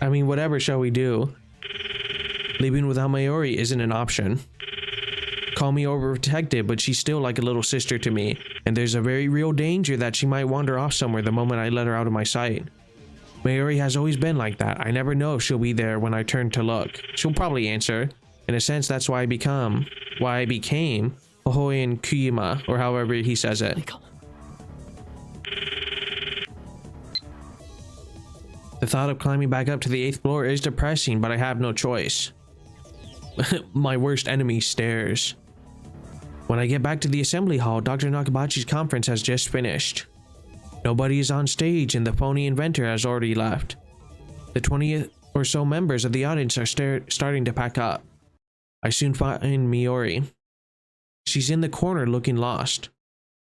I mean, whatever shall we do? Leaving without Mayuri isn't an option. Call me overprotected, but she's still like a little sister to me, and there's a very real danger that she might wander off somewhere the moment I let her out of my sight. Mayuri has always been like that. I never know if she'll be there when I turn to look. She'll probably answer. In a sense, that's why I became Hohoen Kuyima, or however he says it. The thought of climbing back up to the 8th floor is depressing, but I have no choice. My worst enemy stares. When I get back to the assembly hall, Dr. Nakabachi's conference has just finished. Nobody is on stage and the phony inventor has already left. The 20 or so members of the audience are starting to pack up. I soon find Mayuri. She's in the corner looking lost.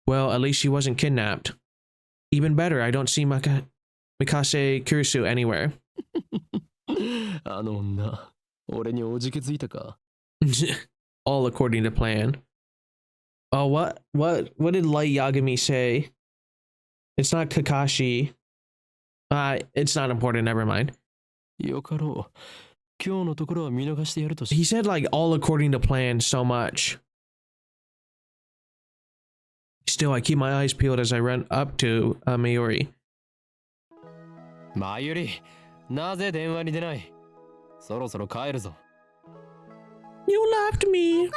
Well, at least she wasn't kidnapped. Even better, I don't see Makase Kurisu anywhere. あの女俺におじけづいたか All according to plan. Oh, what did Light Yagami say? It's not Kakashi. It's not important, never mind. よかろう今日のところは見逃してやるとし He said like all according to plan so much. Still, I keep my eyes peeled as I run up to Mayuri. マユリなぜ電話に出ないそろそろ帰るぞ You left me. メタ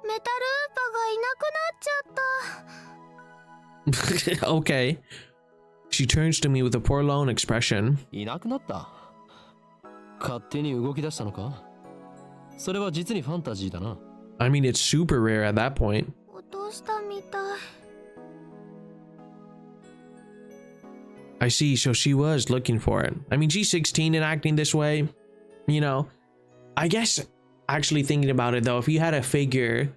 ルーパがいなくなっちゃった Okay. She turns to me with a forlorn expression. いなくなった勝手に動き出したのかそれは実にファンタジーだな I mean, it's super rare at that point. 落としたみたい I see, so she was looking for it. I mean, she's 16 and acting this way. You know, I guess actually thinking about it though, if you had a figure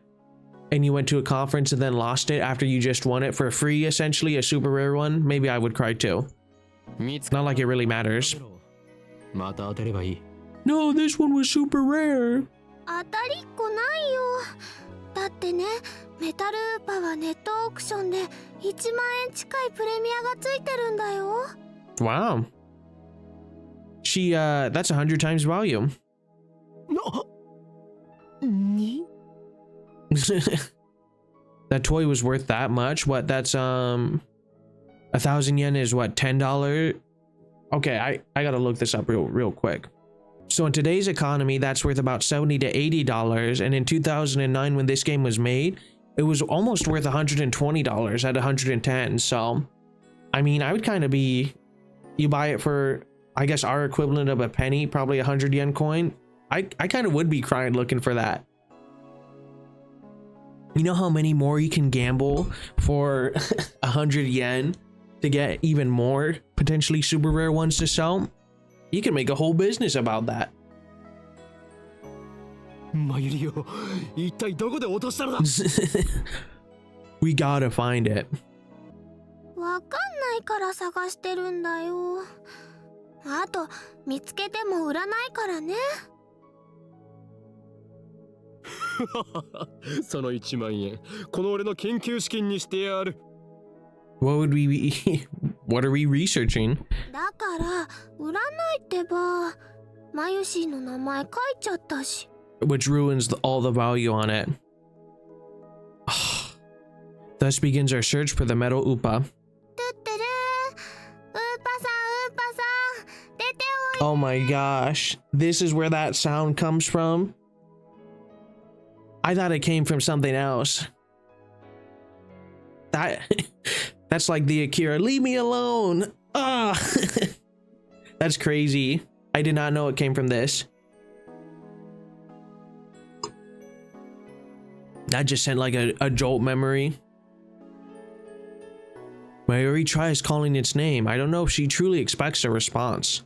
and you went to a conference and then lost it after you just won it for free, essentially, a super rare one, maybe I would cry too. 見つ Not like it really matters. また当てればいい No, this one was super rare. 当たりっこないよだってねメタルーパはネットオークションで1万円近いプレミアがついてるんだよ Wow. That's 100 times value. に That toy was worth that much? What, that's 1,000 yen is what, $10? Okay, I gotta look this up real quick. So in today's economy, that's worth about $70 to $80. And in 2009, when this game was made, it was almost worth $120 at 110. So, I mean, I would kind of be, you buy it for, I guess, our equivalent of a penny, probably 100 yen coin. I kind of would be crying looking for that. You know how many more you can gamble for 100 yen to get even more potentially super rare ones to sell? You can make a whole business about that. マユリを一体どこで落としたのだ We gotta find it. わかんないから探してるんだよ。あと見つけても売らないからね。その1万円この俺の研究資金にしてやる What would we be? What are we researching? だから売らないってば。マユシーの名前書いちゃったし。Which ruins all the value on it. Thus begins our search for the metal upa. トゥットゥルー。ウーパさんウーパさん出ておい。 Oh my gosh. This is where that sound comes from? I thought it came from something else. That's like the Akira, leave me alone. Ah, that's crazy. I did not know it came from this. That just sent like a jolt memory. Mayuri tries calling its name. I don't know if she truly expects a response.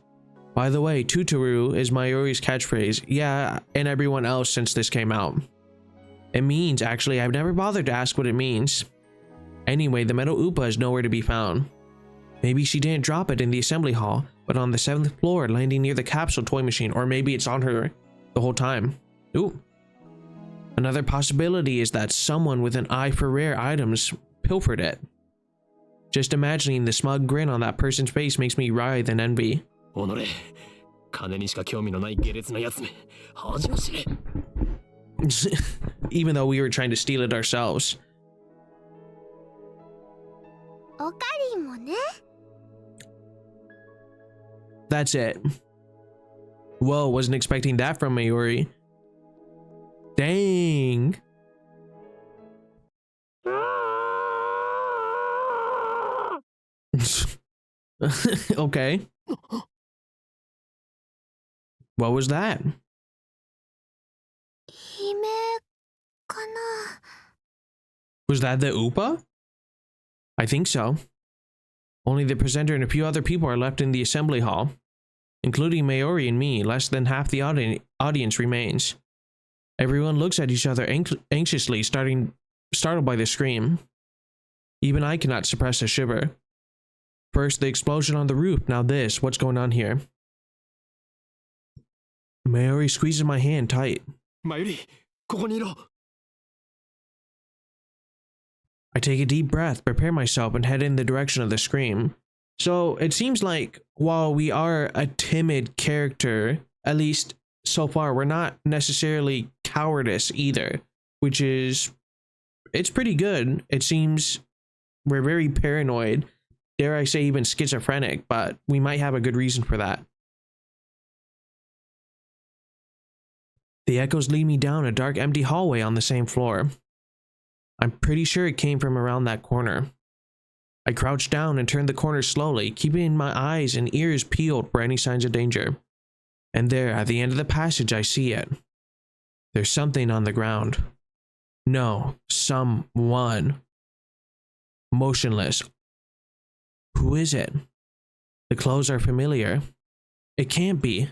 By the way, Tutaru is Mayuri's catchphrase. Yeah, and everyone else since this came out. It means, actually, I've never bothered to ask what it means. Anyway, the metal upa is nowhere to be found. Maybe she didn't drop it in the assembly hall, but on the 7th floor, landing near the capsule toy machine, or maybe it's on her the whole time. Ooh. Another possibility is that someone with an eye for rare items pilfered it. Just imagining the smug grin on that person's face makes me writhe in envy. おのれ金にしか興味のない下劣なやつめ恥を知れ Even though we were trying to steal it ourselves. おかりんもね。 That's it. Whoa, wasn't expecting that from Mayuri. Dang. Okay. What was that? 悲鳴かな。 Was that the Upa? I think so. Only the presenter and a few other people are left in the assembly hall. Including Mayuri and me, less than half the audience remains. Everyone looks at each other anxiously, startled by the scream. Even I cannot suppress a shiver. First, the explosion on the roof, now this. What's going on here? Mayuri squeezes my hand tight. マユリここにいろ I take a deep breath, prepare myself, and head in the direction of the scream. So it seems like while we are a timid character, at least so far, we're not necessarily cowardice either, which is, it's pretty good. It seems we're very paranoid, dare I say even schizophrenic, but we might have a good reason for that. The echoes lead me down a dark, empty hallway on the same floor. I'm pretty sure it came from around that corner. I crouch down and turn the corner slowly, keeping my eyes and ears peeled for any signs of danger. And there, at the end of the passage, I see it. There's something on the ground. No, someone. Motionless. Who is it? The clothes are familiar. It can't be.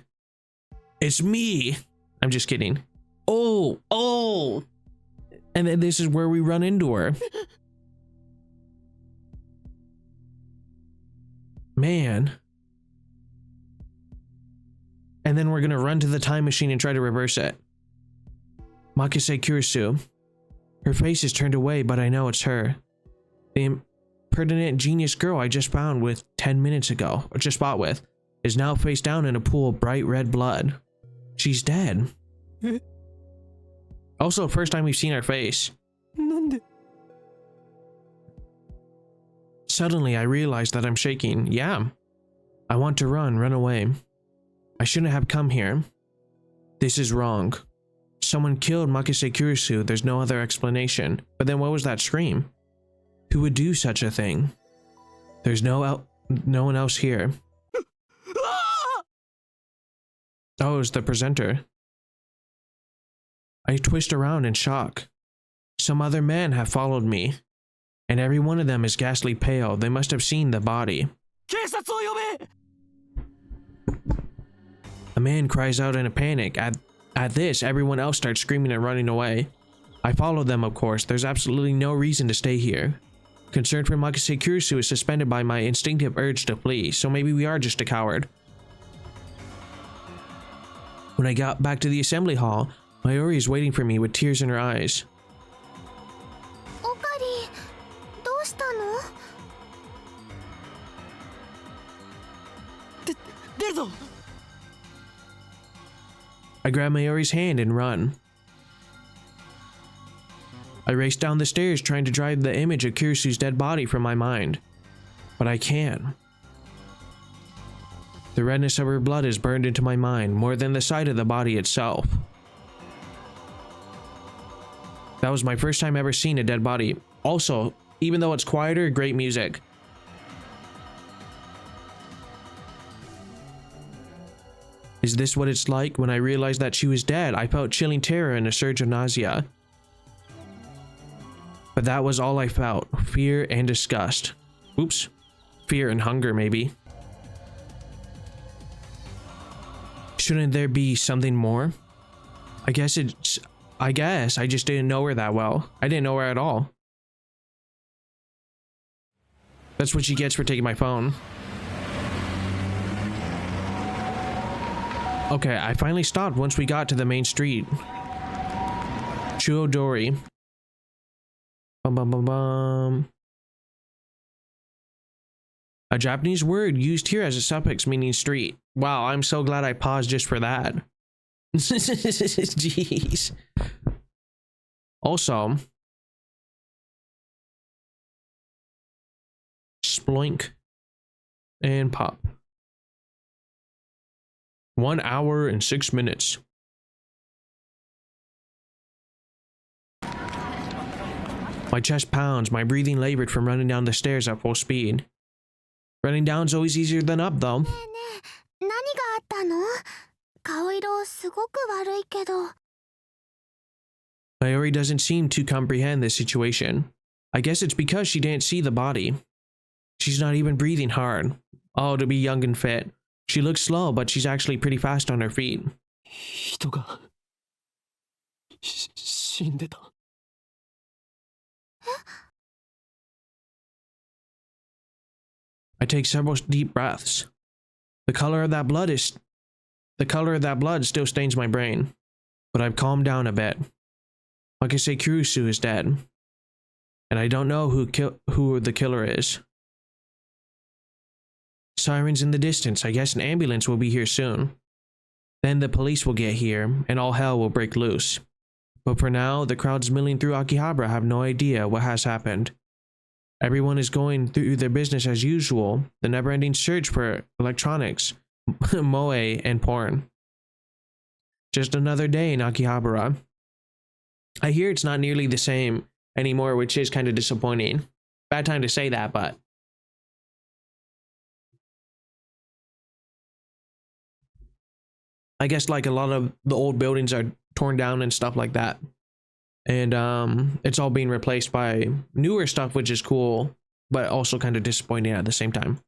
It's me! I'm just kidding. Oh! And then this is where we run into her. Man. And then we're gonna run to the time machine and try to reverse it. Makise Kurisu. Her face is turned away, but I know it's her. The impertinent genius girl I just found with 10 minutes ago, or just fought with, is now face down in a pool of bright red blood. She's dead. Also, first time we've seen her face. なんで Suddenly, I realize that I'm shaking. Yeah. I want to run away. I shouldn't have come here. This is wrong. Someone killed Makise Kurisu, there's no other explanation. But then what was that scream? Who would do such a thing? There's no one else here. Oh, it's the presenter. I twist around in shock. Some other men have followed me, and every one of them is ghastly pale. They must have seen the body. A man cries out in a panic. At this, everyone else starts screaming and running away. I follow them, of course. There's absolutely no reason to stay here. Concern for Makise Kurisu is suspended by my instinctive urge to flee, so maybe we are just a coward. When I got back to the assembly hall, Mayuri is waiting for me with tears in her eyes. Okari, どうしたの? 出るぞ I grab Mayuri's hand and run. I race down the stairs trying to drive the image of Kurisu's dead body from my mind. But I can't. The redness of her blood is burned into my mind more than the sight of the body itself. That was my first time ever seeing a dead body. Also, even though it's quieter, great music. Is this what it's like? When I realized that she was dead, I felt chilling terror and a surge of nausea. But that was all I felt. Fear and disgust. Oops. Fear and hunger, maybe. Shouldn't there be something more? I guess I just didn't know her that well. I didn't know her at all. That's what she gets for taking my phone. Okay, I finally stopped once we got to the main street. Chuodori. Bum bum bum bum. A Japanese word used here as a suffix meaning street. Wow, I'm so glad I paused just for that. Jeez. Also, sploink and pop. 1 hour and 6 minutes. My chest pounds, my breathing labored from running down the stairs at full speed. Running down's always easier than up, though. ねえねえ、何があったの? 顔色すごく悪いけど。 Mayuri doesn't seem to comprehend this situation. I guess it's because she didn't see the body. She's not even breathing hard. Oh, to be young and fit. She looks slow, but she's actually pretty fast on her feet. 人が死んでた I take several deep breaths. The color of that blood still stains my brain, but I've calmed down a bit. Makise Kurisu is dead, and I don't know who the killer is. Sirens in the distance. I guess an ambulance will be here soon. Then the police will get here, and all hell will break loose. But for now, the crowds milling through Akihabara have no idea what has happened. Everyone is going through their business as usual, the never-ending search for electronics, moe, and porn. Just another day in Akihabara. I hear it's not nearly the same anymore, which is kind of disappointing. Bad time to say that, but... I guess like a lot of the old buildings are torn down and stuff like that. And it's all being replaced by newer stuff, which is cool, but also kind of disappointing at the same time.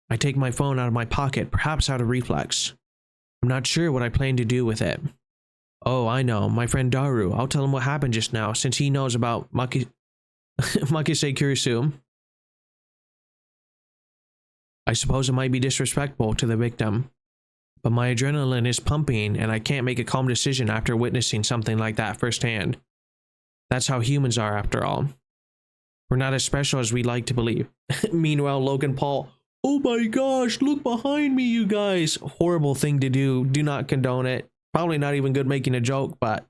I take my phone out of my pocket, perhaps out of reflex. I'm not sure what I plan to do with it. Oh, I know, my friend Daru. I'll tell him what happened just now, since he knows about Makise Kurisu. I suppose it might be disrespectful to the victim, but my adrenaline is pumping and I can't make a calm decision after witnessing something like that firsthand. That's how humans are, after all. We're not as special as we'd like to believe. Meanwhile, Logan Paul, oh my gosh, look behind me, you guys. Horrible thing to do. Do not condone it. Probably not even good making a joke, but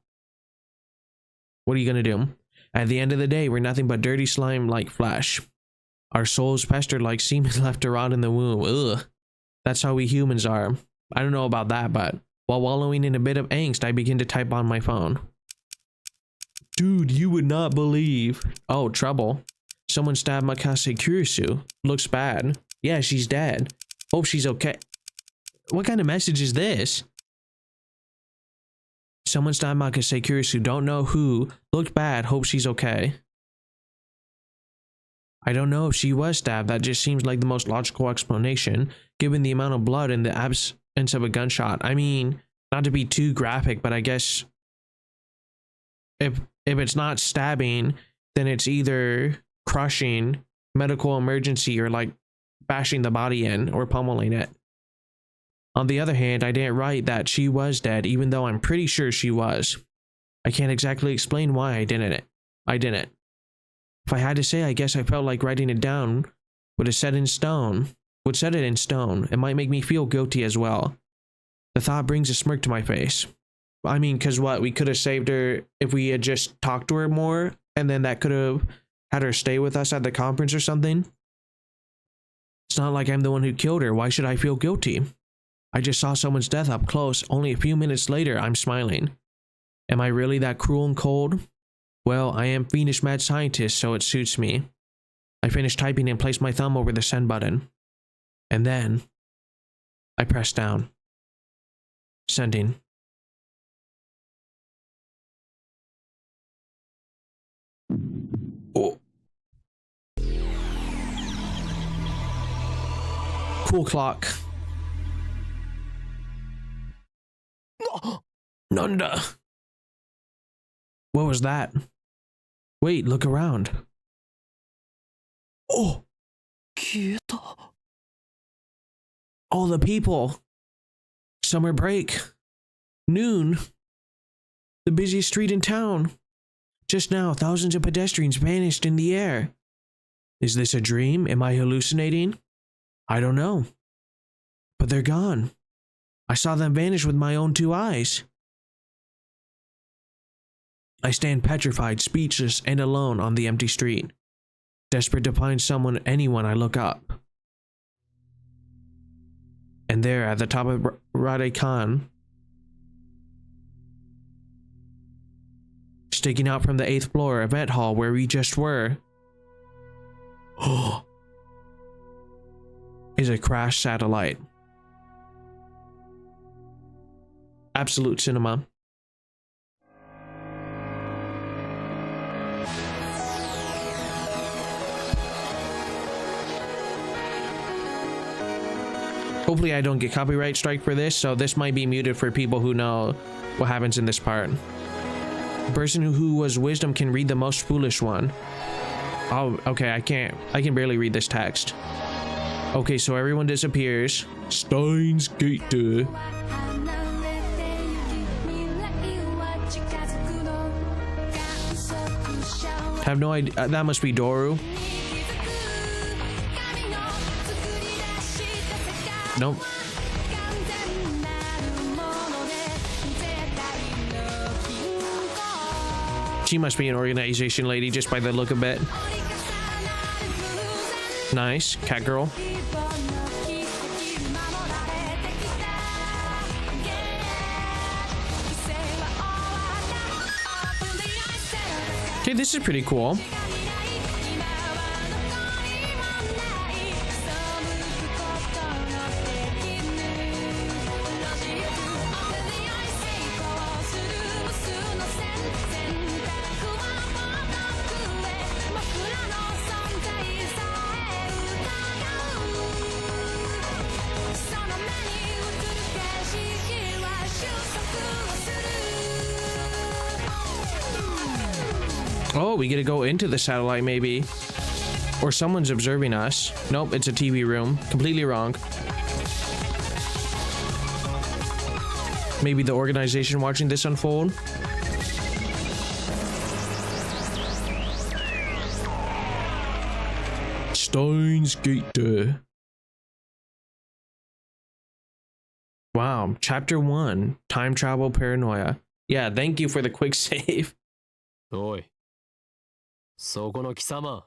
what are you gonna do? At the end of the day, we're nothing but dirty slime like flesh. Our souls pestered like semen left to rot in the womb. Ugh. That's how we humans are. I don't know about that, but While wallowing in a bit of angst, I begin to type on my phone. Dude, you would not believe. Oh, trouble. Someone stabbed Makase Kurisu. Looks bad. Yeah, she's dead. Hope she's okay. What kind of message is this? Someone stabbed Makase Kurisu. Don't know who. Looked bad. Hope she's okay. I don't know if she was stabbed. That just seems like the most logical explanation, given the amount of blood and the absence of a gunshot. I mean, not to be too graphic, but I guess if it's not stabbing, then it's either crushing, medical emergency, or like bashing the body in or pummeling it. On the other hand, I didn't write that she was dead, even though I'm pretty sure she was. I can't exactly explain why I didn't. If I had to say, I guess I felt like writing it down would set it in stone. It might make me feel guilty as well. The thought brings a smirk to my face. I mean, cause what? We could have saved her if we had just talked to her more, and then that could have had her stay with us at the conference or something. It's not like I'm the one who killed her. Why should I feel guilty? I just saw someone's death up close. Only a few minutes later, I'm smiling. Am I really that cruel and cold? Well, I am fiendish mad scientist, so it suits me. I finished typing and placed my thumb over the send button. And then I pressed down. Sending. Oh. Cool clock. Nanda. What was that? Wait, look around. Oh. All the people. Summer break. Noon. The busiest street in town. Just now, thousands of pedestrians vanished in the air. Is this a dream? Am I hallucinating? I don't know. But they're gone. I saw them vanish with my own two eyes. I stand petrified, speechless, and alone on the empty street. Desperate to find anyone, I look up. And there, at the top of Radekan, sticking out from the 8th floor event hall where we just were, is a crashed satellite. Absolute cinema. Hopefully I don't get copyright strike for this, so this might be muted for people who know what happens in this part. The person who was wisdom can read the most foolish one. Oh, okay, I can barely read this text. Okay, so everyone disappears. Steins Gate. Have no idea. That must be Doru. Nope. She must be an organization lady just by the look of it. Nice. Cat girl. Okay, this is pretty cool. Oh, we get to go into the satellite maybe. Or someone's observing us. Nope, it's a TV room. Completely wrong. Maybe the organization watching this unfold. Steins Gate. Wow, chapter 1, time travel paranoia. Yeah, thank you for the quick save. おい、そこの貴様。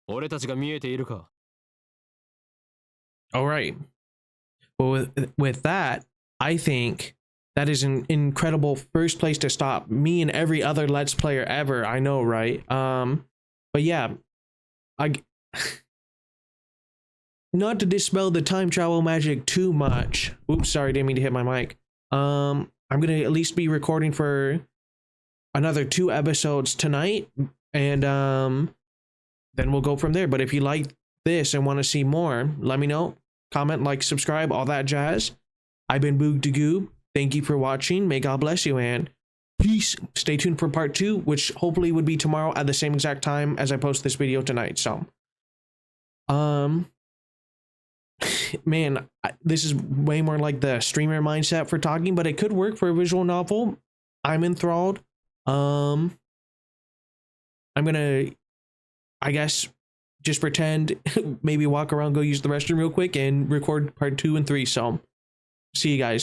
俺たちが見えているか？ All right. Well, with that, I think that is an incredible first place to stop. Me and every other Let's Player ever, I know, right? But yeah, I not to dispel the time travel magic too much. Oops, sorry, didn't mean to hit my mic. I'm gonna at least be recording for another 2 episodes tonight, and then we'll go from there. But if you like this and want to see more, let me know. Comment, like, subscribe, all that jazz. I've been Boog to Goob. Thank you for watching. May God bless you, and peace. Stay tuned for part 2, which hopefully would be tomorrow at the same exact time as I post this video tonight. So, man, this is way more like the streamer mindset for talking, but it could work for a visual novel. I'm enthralled. I'm gonna, I guess, just pretend, maybe walk around, go use the restroom real quick, and record part 2 and 3. So, see you guys.